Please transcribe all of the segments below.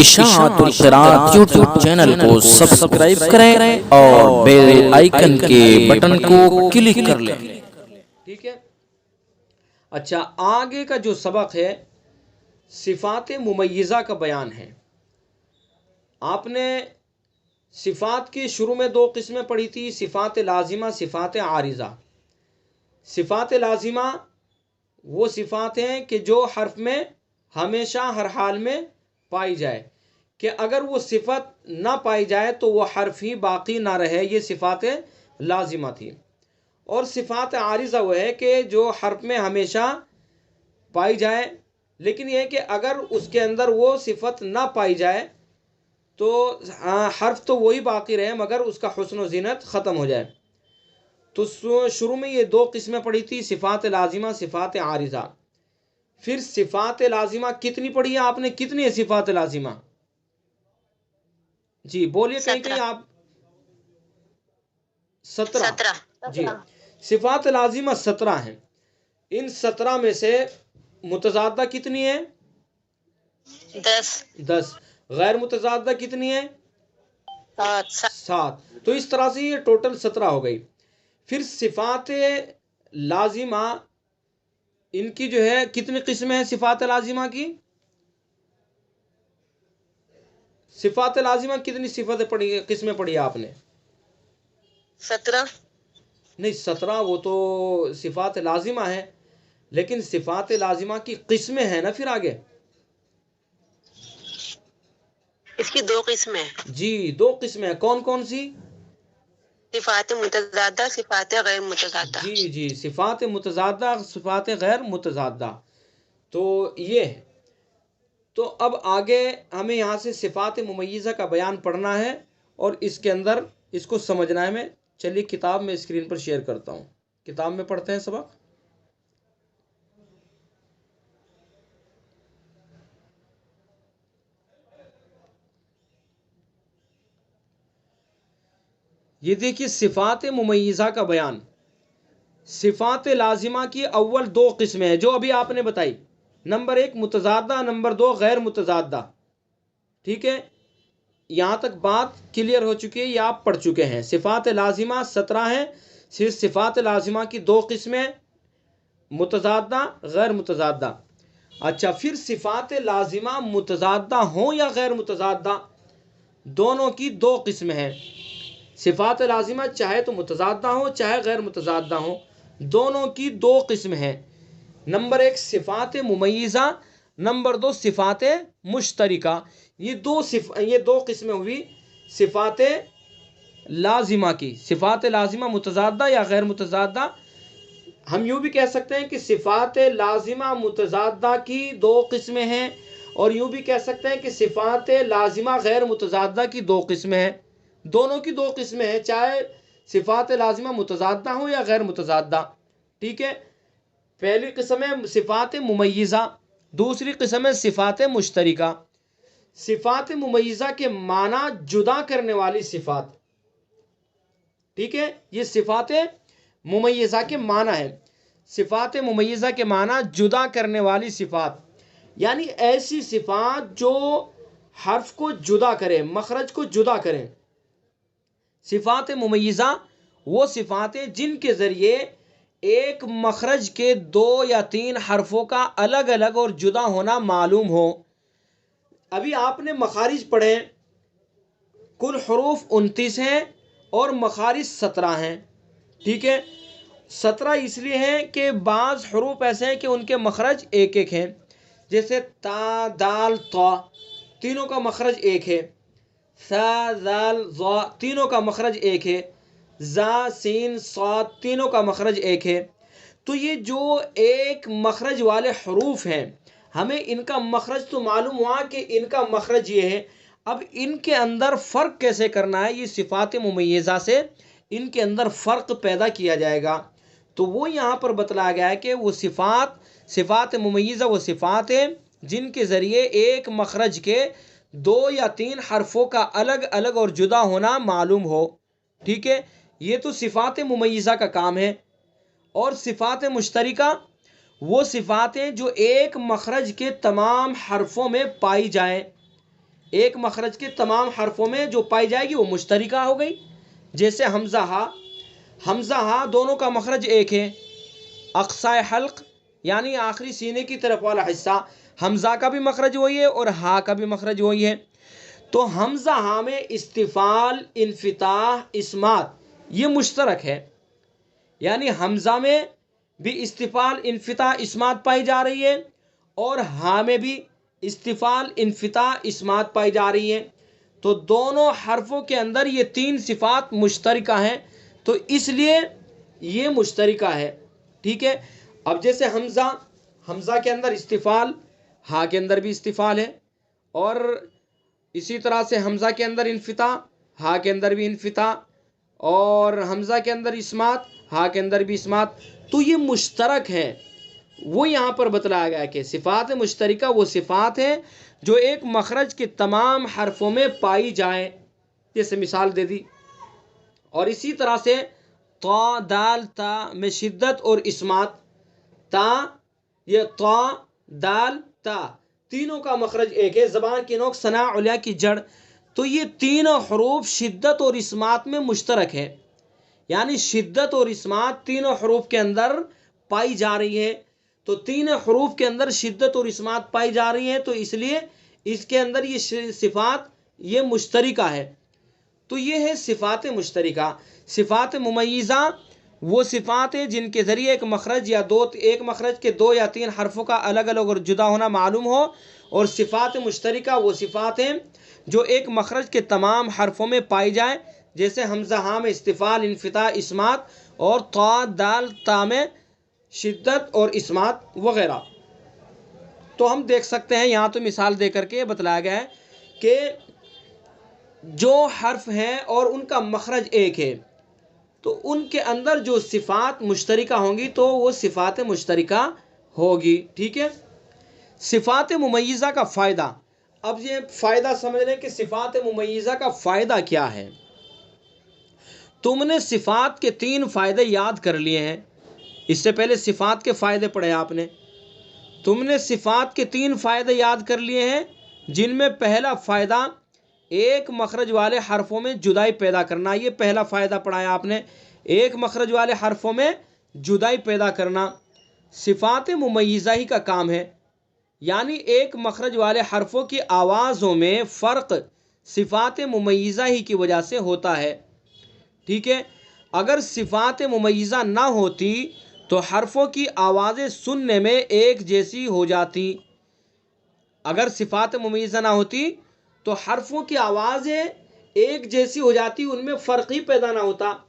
इशाअतुल क़िराअत YouTube channel को subscribe करें और बेल आइकन के बटन को क्लिक कर लें। ठीक है। अच्छा, आगे का जो सबक है सिफ़ात मुमय्यज़ा का बयान है। आपने सिफ़ात की शुरू में दो किस्में पढ़ी थी, सिफ़ात लाजिमा, सिफ़ात आरिज़ा। सिफ़ात लाजिमा वो सिफ़ात हैं कि जो हर्फ में हमेशा हर हाल में पाई जाए, कि अगर वो सिफ़त ना पाई जाए तो वो हर्फ ही बाकी ना रहे, ये सिफ़ात लाजिमा थी। और सिफ़ात आरिज़ा वो है कि जो हर्फ में हमेशा पाई जाए, लेकिन यह है कि अगर उसके अंदर वो सिफ़त ना पाई जाए तो हर्फ तो वही बाकी रहे मगर उसका हुस्न व ज़ीनत ख़त्म हो जाए। तो शुरू में ये दो किस्में पढ़ी थी, सिफ़ात लाजिमा, सिफ़ात आरिज़ा। फिर सिफ़ात लाजिमा कितनी पढ़ी है आपने? कितनी है सिफ़ात लाजिमा? जी बोलिए, कहीं कहीं आप 17। जी, सिफ़ात लाजिमा 17 हैं। इन 17 में से मुतज़ादा कितनी है? 10। गैर मुतज़ादा कितनी है? 7। तो इस तरह से ये टोटल 17 हो गई। फिर सिफ़ात लाजिमा, इनकी जो है कितनी किस्में हैं सिफ़ात लाजिमा की? सिफ़ात लाजिमा कितनी सिफ़तें पढ़ी, किस्में पढ़ी आपने? 17। नहीं, 17 वो तो सिफ़ात लाजिमा है, लेकिन सिफ़ात लाजिमा की किस्में हैं ना फिर आगे। इसकी दो किस्में हैं। जी, दो किस्में हैं। कौन कौन सी? सिफ़ात मुतज़ादा, सिफ़ात गैर मुतज़ादा। जी जी, सिफ़ात मुतज़ादा, सिफ़ात गैर मुतज़ादा। तो ये है। तो अब आगे हमें यहाँ से सिफ़ात मुमय्यज़ा का बयान पढ़ना है और इसके अंदर इसको समझना है। मैं चलिए किताब में स्क्रीन पर शेयर करता हूँ, किताब में पढ़ते हैं सबक। ये देखिए सिफ़ात मुमय्यज़ा का बयान। सिफ़ात लाजिमा की अव्वल दो किस्में हैं जो अभी आपने बताई। नंबर 1 मुतज़ादा, नंबर 2 गैर मुतज़ादा। ठीक है, यहाँ तक बात क्लियर हो चुकी है, ये आप पढ़ चुके हैं। सिफ़ात लाजिमा 17 हैं। सिर्फ सिफ़ात लाजिमा की दो किस्में, मुतज़ादा, गैर मुतज़ादा। अच्छा, फिर सिफ़ात लाजिमा मुतज़ादा हो या गैर मुतज़ादा, दोनों की दो किस्में हैं। सिफ़ात लाजिमा चाहे तो मुतज़ादा हो चाहे गैर मुतज़ादा हो, दोनों की दो किस्में हैं। नंबर 1 सिफ़ात मुमय्यज़ा, नंबर 2 सिफ़ात मुश्तरिका। ये दो किस्में हुई सिफ़ात लाजिमा की। सिफ़ात लाजिमा मुतज़ादा या गैर मुतज़ादा। हम यूँ भी कह सकते हैं कि सिफ़ात लाजिमा मुतज़ादा की दो किस्में हैं, और यूँ भी कह सकते हैं कि सिफ़ात लाजिमा गैर मुतज़ादा की दो किस्में हैं। दोनों की दो किस्में हैं, चाहे सिफ़ात लाजिमा मुतज़ादा हो या गैर मुतज़ादा। ठीक है, पहली किस्म है सिफ़ात मुमय्यज़ा, दूसरी किस्म है सिफ़ात मुश्तरिका। सिफ़ात मुमय्यज़ा के माना जुदा करने वाली सिफ़ात। ठीक है, ये सिफ़ात मुमय्यज़ा के माना है। सिफ़ात मुमय्यज़ा के माना जुदा करने वाली सिफ़ात, यानी ऐसी सिफ़ात जो हर्फ को जुदा करें, मखरज को जुदा करें। सिफ़ात मुमय्यज़ा वो सिफ़ातें जिनके ज़रिए एक मखरज के 2 या 3 हरफों का अलग अलग और जुदा होना मालूम हो। अभी आपने मखारिज पढ़े, कुल हरूफ 29 हैं और मखारिज 17 हैं। ठीक है, 17 इसलिए हैं कि बाज़ हरूफ ऐसे हैं कि उनके मखरज एक एक हैं, जैसे ता, दाल, ता, तीनों का मखरज एक है। सा, जाल, ज़ा, तीनों का मखरज एक है। जा, सीन, साद, तीनों का मखरज एक है। तो ये जो एक मखरज वाले हरूफ हैं, हमें इनका मखरज तो मालूम हुआ कि इनका मखरज ये है। अब इनके अंदर फ़र्क कैसे करना है, ये सिफ़ात मुमय्यज़ा से इनके अंदर फ़र्क पैदा किया जाएगा। तो वो यहाँ पर बतलाया गया है कि वो सिफ़ात मुमय्यज़ा वो सिफ़ात है जिनके ज़रिए एक मखरज के 2 या 3 हरफों का अलग अलग और जुदा होना मालूम हो। ठीक है, ये तो सिफ़ात मुमय्यज़ा का काम है। और सिफ़ात मुश्तरिका वो सिफ़ातें जो एक मखरज के तमाम हरफों में पाई जाएं। एक मखरज के तमाम हरफों में जो पाई जाएगी वो मुश्तरिका हो गई। जैसे हमज़ा हा दोनों का मखरज एक है। अक्साए हल्क यानी आखिरी सीने की तरफ वाला हिस्सा, हमज़ा का भी मखरज वही है और हा का भी मखरज वही है। तो हमज़ा हा में इस्तिफ़ाल, इन्फिताह, इस्मात ये मुश्तरक है, यानी हमज़ा में भी इस्तिफ़ाल, इन्फिताह, इस्मात पाई जा रही है और हा में भी इस्तिफ़ाल, इन्फिताह, इस्मात पाई जा रही है। तो दोनों हरफों के अंदर ये तीन सिफ़ात मुश्तरिका हैं, तो इसलिए ये मुश्तरिका है। ठीक है। अब जैसे हमज़ा के अंदर इस्तिफ़ाल, हा के अंदर भी इस्तिफ़ाल है, और इसी तरह से हमज़ा के अंदर इन्फिताह, हा के अंदर भी इन्फिताह, और हमज़ा के अंदर इस्मात, हा के अंदर भी इस्मात। तो ये मुश्तरक है। वो यहाँ पर बतलाया गया कि सिफ़ात मुश्तरिका वो सिफ़ात हैं जो एक मखरज के तमाम हरफों में पाई जाए। जैसे मिसाल दे दी। और इसी तरह से ता, दाल, ता में शिद्दत और इस्मात, ता, ये ता, दाल, ता तीनों का मखरज एक है। ज़बान की नोक, सना, उलिया की जड़, तो ये तीनों हरूफ शिद्दत और इस्मात में मुश्तरक है, यानी शिद्दत और इस्मात तीनों हरूफ के अंदर पाई जा रही है। तो तीनों हरूफ के अंदर शिद्दत और इस्मात पाई जा रही है, तो इसलिए इसके अंदर ये सिफ़ात ये मुश्तरिका है। तो ये है सिफ़ात मुश्तरिका। सिफ़ात मुमय्यज़ा वो सिफ़ात है जिनके ज़रिए एक मखरज या एक मखरज के दो या तीन हरफों का अलग अलग और जुदा होना मालूम हो। और सिफ़ात मुश्तरिका वो सिफ़ात हैं जो एक मखरज के तमाम हरफों में पाई जाए। जैसे हमज़ा हा में इस्तिफ़ाल, इन्फिताह, इस्मात, और ता, दाल, ता में शिद्दत और इस्मात वगैरह। तो हम देख सकते हैं यहाँ तो मिसाल दे करके बतलाया गया है कि जो हर्फ हैं और उनका मखरज एक है, तो उनके अंदर जो सिफ़ात मुश्तरिका होंगी तो वो सिफ़ात मुश्तरिका होगी। ठीक है। सिफ़ात मुमय्यज़ा का फ़ायदा। अब ये फ़ायदा समझ लें कि सिफ़ात मुमय्यज़ा का फ़ायदा क्या है। तुमने सिफ़ात के 3 फ़ायदे याद कर लिए हैं। इससे पहले सिफ़ात के फ़ायदे पढ़े आपने। तुमने सिफ़ात के 3 फ़ायदे याद कर लिए हैं, जिनमें पहला फ़ायदा एक मखरज वाले हरफों में जुदाई पैदा करना। ये पहला फ़ायदा पढ़ाया आपने, एक मखरज वाले हरफों में जुदाई पैदा करना सिफ़ात मुमय्यज़ा ही का काम है। यानी एक मखरज वाले हरफों की आवाज़ों में फ़र्क सिफ़ात मुमय्यज़ा ही की वजह से होता है। ठीक है। अगर सिफ़ात मुमय्यज़ा ना होती तो हरफों की आवाज़ें सुनने में एक जैसी हो जाती। अगर सिफ़ात मुमय्यज़ा ना होती तो हरफों की आवाज़ें एक जैसी हो जाती, उनमें फ़र्क ही पैदा ना होता।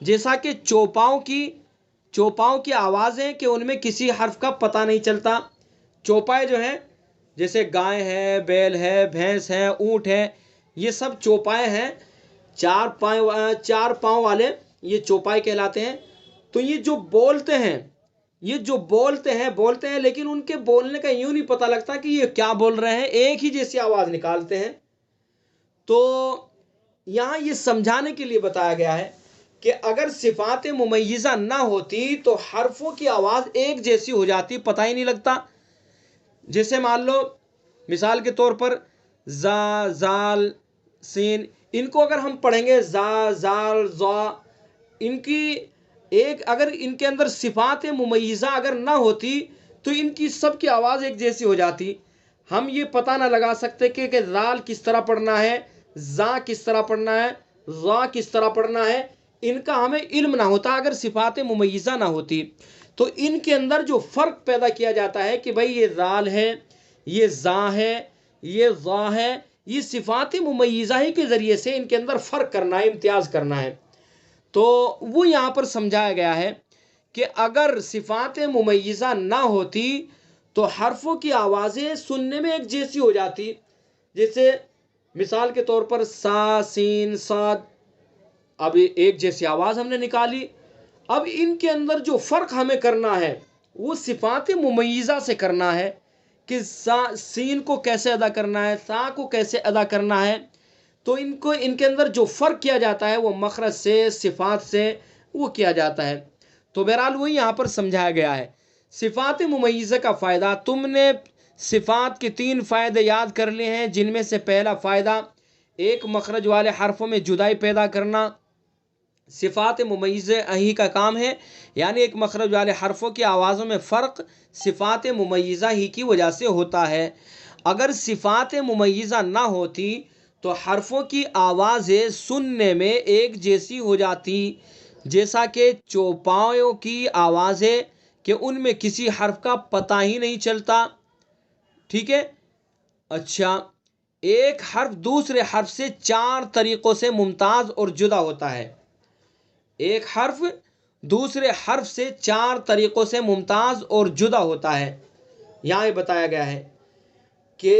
जैसा कि चौपाओं की आवाज़ें कि उनमें किसी हर्फ का पता नहीं चलता। चौपाए जो हैं, जैसे गाय है, बैल है, भैंस है, ऊँट है, ये सब चौपाए हैं। 4 पाँव वाले ये चौपाए कहलाते हैं। तो ये जो बोलते हैं लेकिन उनके बोलने का यूँ नहीं पता लगता कि ये क्या बोल रहे हैं, एक ही जैसी आवाज़ निकालते हैं। तो यहाँ ये समझाने के लिए बताया गया है कि अगर सिफ़ात मुमय्यज़ा ना होती तो हरफों की आवाज़ एक जैसी हो जाती, पता ही नहीं लगता। जैसे मान लो मिसाल के तौर पर जा, जाल, सीन, इनको अगर हम पढ़ेंगे जा, जाल, ज़ा, इनकी एक अगर इनके अंदर सिफ़ात मुमय्यज़ा अगर ना होती तो इनकी सब की आवाज़ एक जैसी हो जाती। हम ये पता ना लगा सकते कि जाल किस तरह पढ़ना है, जा किस तरह पढ़ना है, ज़ा किस तरह पढ़ना है, इनका हमें इल्म ना होता अगर सिफ़ात मुमय्यज़ा ना होती। तो इनके अंदर जो फ़र्क पैदा किया जाता है कि भाई ये जाल है, ये ज़ा है, ये ज़ा है, ये सिफ़ात मुमय्यज़ा ही के ज़रिए से इनके अंदर फ़र्क करना है, इम्तियाज़ करना है। तो वो यहाँ पर समझाया गया है कि अगर सिफ़ात मुमय्यज़ा ना होती तो हरफों की आवाज़ें सुनने में एक जैसी हो जाती। जैसे मिसाल के तौर पर सा, सीन, साद, अब एक जैसी आवाज़ हमने निकाली। अब इनके अंदर जो फ़र्क हमें करना है वो सिफ़ात मुमय्यज़ा से करना है कि सीन को कैसे अदा करना है, सा को कैसे अदा करना है। तो इनके अंदर जो फ़र्क किया जाता है वो मखरज से, सिफ़ात से वो किया जाता है। तो बहरहाल वही यहाँ पर समझाया गया है। सिफ़ात मुमय्यज़ा का फ़ायदा, तुमने सिफ़ात के 3 फ़ायदे याद कर लिए हैं, जिनमें से पहला फ़ायदा एक मखरज वाले हरफों में जुदाई पैदा करना सिफ़ात मुमय्यज़ा ही का काम है, यानी एक मखरज वाले हरफों की आवाज़ों में फ़र्क सिफ़ात मुमय्यज़ा ही की वजह से होता है। अगर सिफ़ात मुमय्यज़ा ना होती तो हरफों की आवाज़ें सुनने में एक जैसी हो जाती, जैसा कि चौपायों की आवाज़ें कि उनमें किसी हर्फ का पता ही नहीं चलता। ठीक है। अच्छा, एक हर्फ दूसरे हर्फ से 4 तरीक़ों से मुमताज़ और जुदा होता है। एक हर्फ दूसरे हर्फ से 4 तरीक़ों से मुमताज़ और जुदा होता है। यहाँ ये बताया गया है कि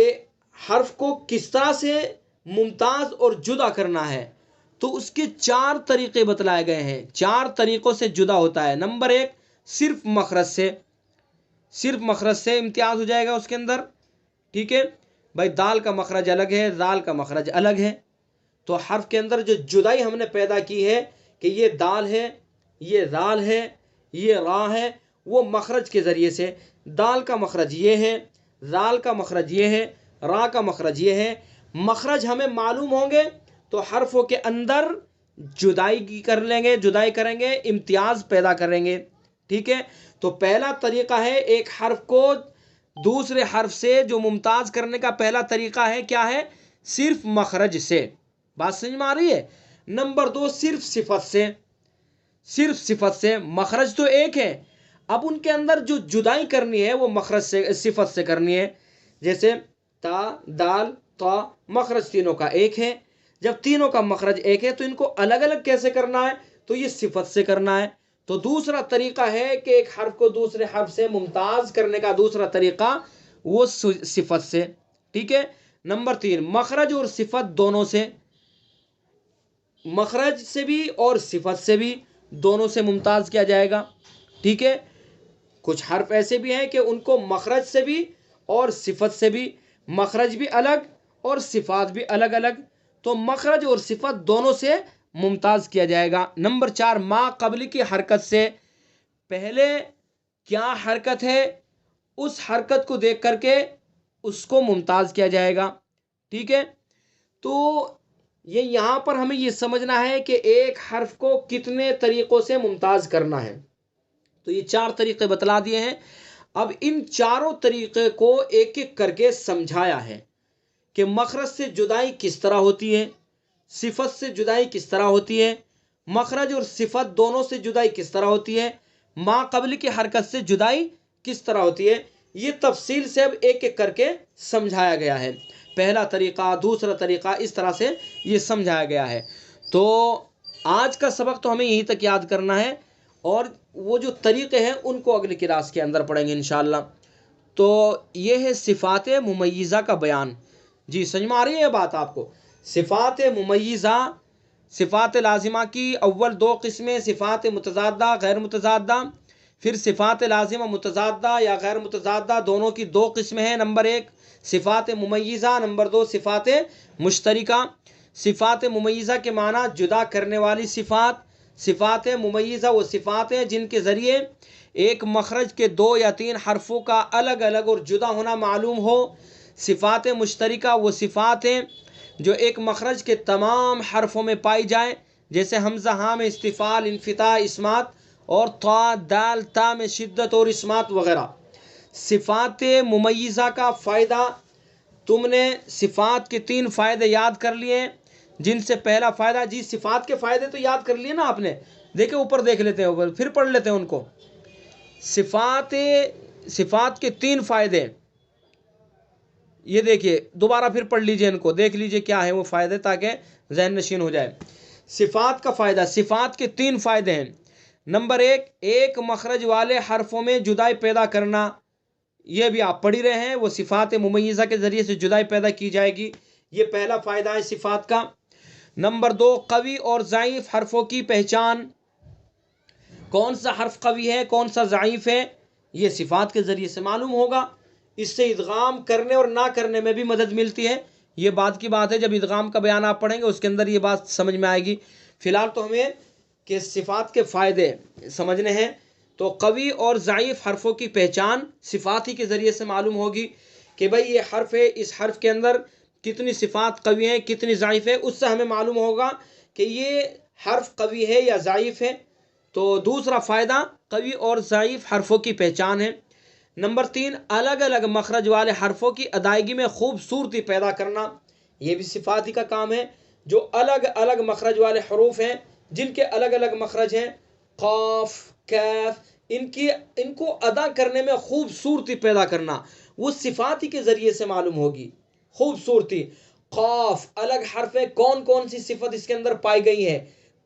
हर्फ को किस तरह से मुमताज़ और जुदा करना है, तो उसके 4 तरीक़े बतलाए गए हैं। 4 तरीक़ों से जुदा होता है। नंबर 1, सिर्फ मखरज से, सिर्फ मखरज से इम्तियाज़ हो जाएगा उसके अंदर। ठीक है भाई, दाल का मखरज अलग है, दाल का मखरज अलग है, तो हर्फ के अंदर जो जुदाई हमने पैदा की है कि ये दाल है, ये राल है, ये रा है, वो मखरज के ज़रिए से। दाल का मखरज ये है, राल का मखरज ये है, रा का मखरज ये है। मखरज हमें मालूम होंगे तो हर्फों के अंदर जुदाई कर लेंगे, जुदाई करेंगे, इम्तियाज़ पैदा करेंगे। ठीक है, तो पहला तरीक़ा है एक हर्फ को दूसरे हर्फ से जो मुमताज़ करने का पहला तरीक़ा है क्या है? सिर्फ मखरज से। बात समझ में आ रही है? नंबर 2, सिर्फ सिफत से, सिर्फ सिफत से। मखरज तो एक है, अब उनके अंदर जो जुदाई करनी है वो मखरज से, सिफत से करनी है। जैसे ता, दाल, ता, मखरज तीनों का एक है। जब तीनों का मखरज एक है तो इनको अलग अलग कैसे करना है? तो ये सिफत से करना है। तो दूसरा तरीका है कि एक हर्फ को दूसरे हर्फ से मुमताज़ करने का दूसरा तरीका वो सिफत से। ठीक है। नंबर 3, मखरज और सिफत दोनों से, मखरज से भी और सिफत से भी, दोनों से मुमताज़ किया जाएगा। ठीक है। कुछ हर्फ ऐसे भी हैं कि उनको मखरज से भी और सिफत से भी, मखरज भी अलग और सिफात भी अलग अलग, तो मखरज और सिफत दोनों से मुमताज़ किया जाएगा। नंबर 4, मा कबली की हरकत से, पहले क्या हरकत है उस हरकत को देख करके उसको मुमताज़ किया जाएगा। ठीक है। तो ये यहाँ पर हमें ये समझना है कि एक हर्फ को कितने तरीक़ों से मुमताज़ करना है। तो ये 4 तरीक़े बतला दिए हैं। अब इन चारों तरीक़े को एक एक करके समझाया है कि मखरज से जुदाई किस तरह होती है, सिफत से जुदाई किस तरह होती है, मखरज और सिफत दोनों से जुदाई किस तरह होती है, मा कबल की हरकत से जुदाई किस तरह होती है। ये तफसील से अब एक एक करके समझाया गया है। पहला तरीक़ा, दूसरा तरीक़ा, इस तरह से ये समझाया गया है। तो आज का सबक तो हमें यहीं तक याद करना है और वो जो तरीक़े हैं उनको अगली क्लास के अंदर पढ़ेंगे इंशाअल्लाह। तो ये है सिफ़ात मुमय्यज़ा का बयान। जी समझ में आ रही है बात आपको? सिफ़ात मुमय्यज़ा, सिफ़ात लाज़िमा की अव्वल 2 किस्में, सिफ़ात मुतज़ादा, गैर मुतज़ादा। फिर सिफ़ात लाज़िमा मुतज़ादा या गैर मुतज़ादा दोनों की 2 किस्में हैं। नंबर 1 सिफ़ात मुमय्यज़ा, नंबर 2 सिफ़ात मुश्तरिका। सिफ़ात मुमय्यज़ा के माना जुदा करने वाली सिफ़ात। सिफ़ात मुमय्यज़ा वो सिफ़ात हैं जिनके ज़रिए एक मखरज के 2 या 3 हरफों का अलग अलग और जुदा होना मालूम हो। सिफ़ात मुश्तरिका वो सिफ़ात हैं जो एक मखरज के तमाम हरफों में पाई जाए, जैसे हमज़ा हाँ में इस्तिफ़ाल, इन्फ़िता, इस्मात, और ता, दाल, ता में शिद्दत और इस्मात वग़ैरह। सिफ़ात मुमय्यज़ा का फ़ायदा, तुमने सिफ़ात के 3 फ़ायदे याद कर लिए, जिनसे पहला फ़ायदा, जी सिफ़ात के फ़ायदे तो याद कर लिए ना आपने? देखे ऊपर देख लेते हैं, ऊपर फिर पढ़ लेते हैं उनको। सिफ़ात के 3 फ़ायदे, ये देखिए दोबारा फिर पढ़ लीजिए इनको, देख लीजिए क्या है वो फ़ायदे, ताकि ज़हन नशीन हो जाए। सिफ़ात का फ़ायदा, सिफ़ात के 3 फ़ायदे हैं। नंबर 1, एक मखरज वाले हरफों में जुदाई पैदा करना, ये भी आप पढ़ ही रहे हैं, वो सिफ़ात मुमय्यज़ा के ज़रिए से जुदाई पैदा की जाएगी, ये पहला फ़ायदा है सिफ़ात का। नंबर 2, कवी और ज़ईफ़ हरफों की पहचान, कौन सा हर्फ कवी है कौन सा ज़ईफ़ है, ये सिफ़ात के ज़रिए से मालूम होगा। इससे इदगाम करने और ना करने में भी मदद मिलती है। ये बात की बात है, जब इदगाम का बयान आप पढ़ेंगे उसके अंदर ये बात समझ में आएगी। फ़िलहाल तो हमें कि सिफ़ात के फ़ायदे समझने हैं। तो कवी और ज़ईफ़ हरफों की पहचान सिफ़ात ही के ज़रिए से मालूम होगी कि भाई ये हर्फ है, इस हर्फ के अंदर कितनी सिफात कवी हैं, कितनी ज़ाइफ है, उससे हमें मालूम होगा कि ये हर्फ कवी है या ज़ाइफ है। तो दूसरा फ़ायदा कवी और ज़ाइफ हर्फों की पहचान है। नंबर 3, अलग अलग मखरज वाले हर्फों की अदायगी में खूबसूरती पैदा करना, ये भी सिफात ही का काम है। जो अलग अलग मखरज वाले हरूफ हैं, जिनके अलग अलग मखरज हैं, क़ाफ, कैफ, इनको अदा करने में खूबसूरती पैदा करना, वो सिफात ही के ज़रिए से मालूम होगी। खूबसूरती, क़ाफ अलग हर्फ है, कौन कौन सी सिफत इसके अंदर पाई गई है,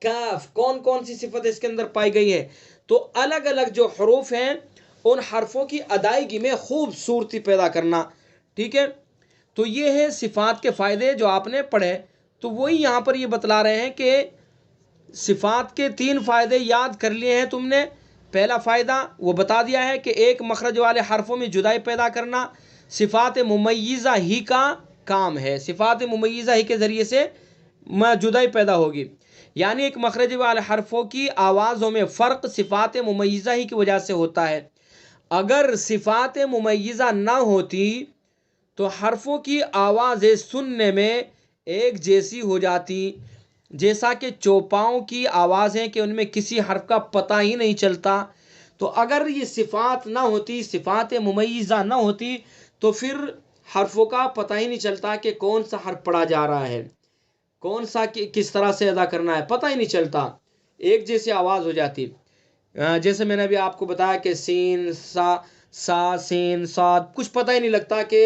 कैफ कौन कौन सी सिफत इसके अंदर पाई गई है। तो अलग अलग जो हरूफ हैं, उन हरफों की अदायगी में खूबसूरती पैदा करना। ठीक है, तो ये है सिफात के फ़ायदे जो आपने पढ़े। तो वही यहाँ पर ये बतला रहे हैं कि सिफात के 3 फ़ायदे याद कर लिए हैं तुमने। पहला फ़ायदा वो बता दिया है कि एक मखरज वाले हरफों में जुदाई पैदा करना सिफात मुमय्यज़ा ही का काम है। सिफात मुमय्यज़ा ही के ज़रिए से जुदाई पैदा होगी, यानी एक मखरज वाले हरफों की आवाज़ों में फ़र्क सिफात मुमय्यज़ा ही की वजह से होता है। अगर सिफात मुमय्यज़ा ना होती तो हरफों की आवाज़ें सुनने में एक जैसी हो जाती, जैसा कि चौपाओं की आवाज़ें कि उनमें किसी हर्फ का पता ही नहीं चलता। तो अगर ये सिफात ना होती, सिफात मुमय्यज़ा ना होती, तो फिर हर्फों का पता ही नहीं चलता कि कौन सा हर्फ पढ़ा जा रहा है, कौन सा किस तरह से अदा करना है, पता ही नहीं चलता, एक जैसी आवाज़ हो जाती। जैसे मैंने अभी आपको बताया कि सीन सा सीन साद, कुछ पता ही नहीं लगता कि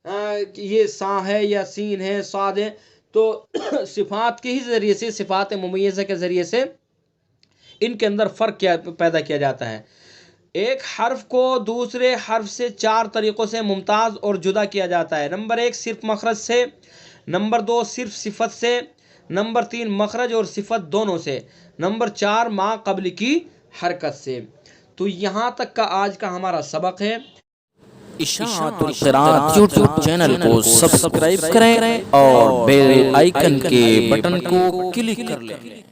ये सा है या सीन है, साद है। तो सिफात के ही ज़रिए से, सिफात मुमय्यज़ा के ज़रिए से इनके अंदर फ़र्क पैदा किया जाता है। एक हर्फ को दूसरे हर्फ से 4 तरीक़ों से मुमताज़ और जुदा किया जाता है। नंबर 1 सिर्फ मखरज से, नंबर 2 सिर्फ सिफत से, नंबर 3 मखरज और सिफत दोनों से, नंबर 4 मा क़ब्ल की हरकत से। तो यहाँ तक का आज का हमारा सबक है। इशाअतुल क़िराअत यूट्यूब चैनल को सब्सक्राइब करें और बेल आइकन के बटन को क्लिक कर लें।